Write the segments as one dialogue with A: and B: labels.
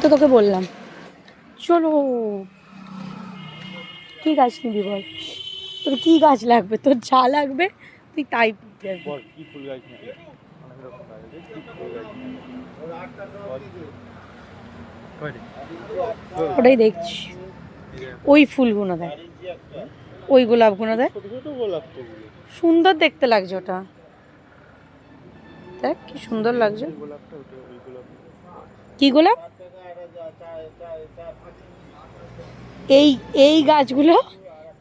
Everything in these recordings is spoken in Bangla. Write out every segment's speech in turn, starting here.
A: তো তোকে বললাম চলো। কি গাছ নিবি বল, তোর কি গাছ লাগবে, তোর যা লাগবে তুই তাই
B: বল কি ফুল গাছ নিবি? অনেক রকম গাছ আছে, কি ফুল গাছ নিবি?
A: ওটাই দেখছি, ওই ফুলগুলো দেখ, ওই গোলাপগুলো দেখ,
B: ছোট ছোট গোলাপ তো ওগুলো।
A: সুন্দর দেখতে লাগছে ওটা, দেখ কি সুন্দর লাগছে।
B: গোলাপটা ওটা, ওই গোলাপ।
A: কি গোলাপ? এই এই গাছগুলো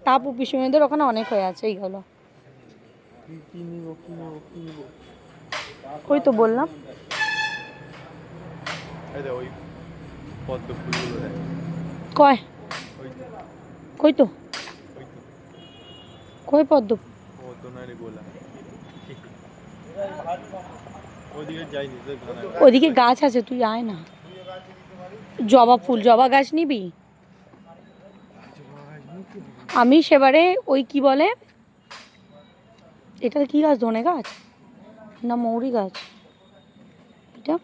A: তাপু পিসুমেদের ওখানে অনেক হয়ে আছে এইগুলো।
B: কি নিবো কি নিবো কি নিবো?
A: ওই তো বললাম,
B: এই দেখ ওই পদ্ম ফুলগুলো দেখ।
A: কয়
B: ওই তো,
A: কই তো
B: ওই তো
A: কই পদ্ম?
B: পদ্ম নয় রে, গোলাপ। ওদিকে যাইনি তো,
A: ওদিকে গাছ আছে, তুই আয় না। জবা ফুল, জবা গাছ নিবি? আমি সেবারে ওই কি বলে, এটা কি গাছ, ধনে গাছ না মৌরি গাছ এটা?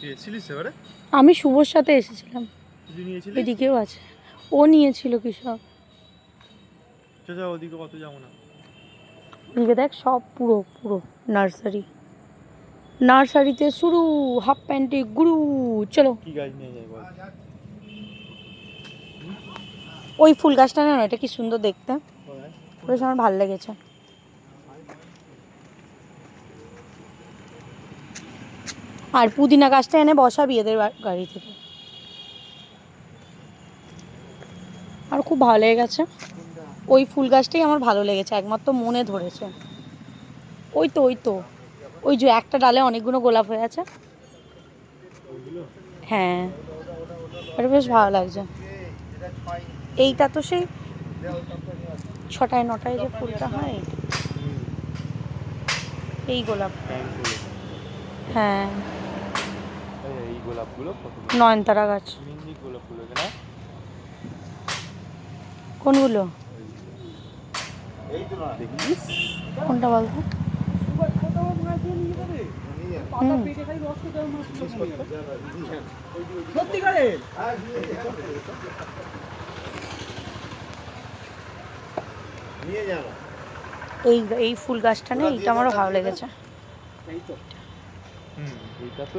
B: এসেছিলিস এবারে?
A: আমি শুভর সাথে এসেছিলাম,
B: তুই নিয়েছিলি?
A: এদিকেও আছে, ও নিয়েছিল কি সব।
B: যা ওদিকে কত যাবো না।
A: ওদিকে দেখ সব পুরো পুরো নার্সারি, নার্সারিতে শুরু, হাফ প্যান্টে গুরু। চলো
B: কি গাছ নিয়ে যাই বল?
A: ওই ফুল গাছটা না, এটা কি সুন্দর দেখতে, বেশ আমার ভালো লেগেছে। আর পুদিনা গাছটা এনে বসাবি এদের গাড়ি থেকে, আর খুব ভালো লেগে গেছে। ওই ফুল গাছটাই আমার ভালো লেগেছে, একমাত্র মনে ধরেছে। ওই তো ওই তো, ওই যে একটা ডালে অনেকগুলো গোলাপ হয়ে আছে। হ্যাঁ, এটা বেশ ভালো লাগছে। এইটা তো সেই 6টায় 9টায় যে ফুলটা হয়, এই গোলাপ। হ্যাঁ,
B: এই গোলাপগুলো কত?
A: নয়নতারা গাছ।
B: মিনি গোলাপগুলো না?
A: কোনগুলো?
B: দেখিস
A: কোনটা বলতো? এই এই ফুল গাছটা নেই, এইটা আমারও ভালো লেগেছে।
B: এইটা তো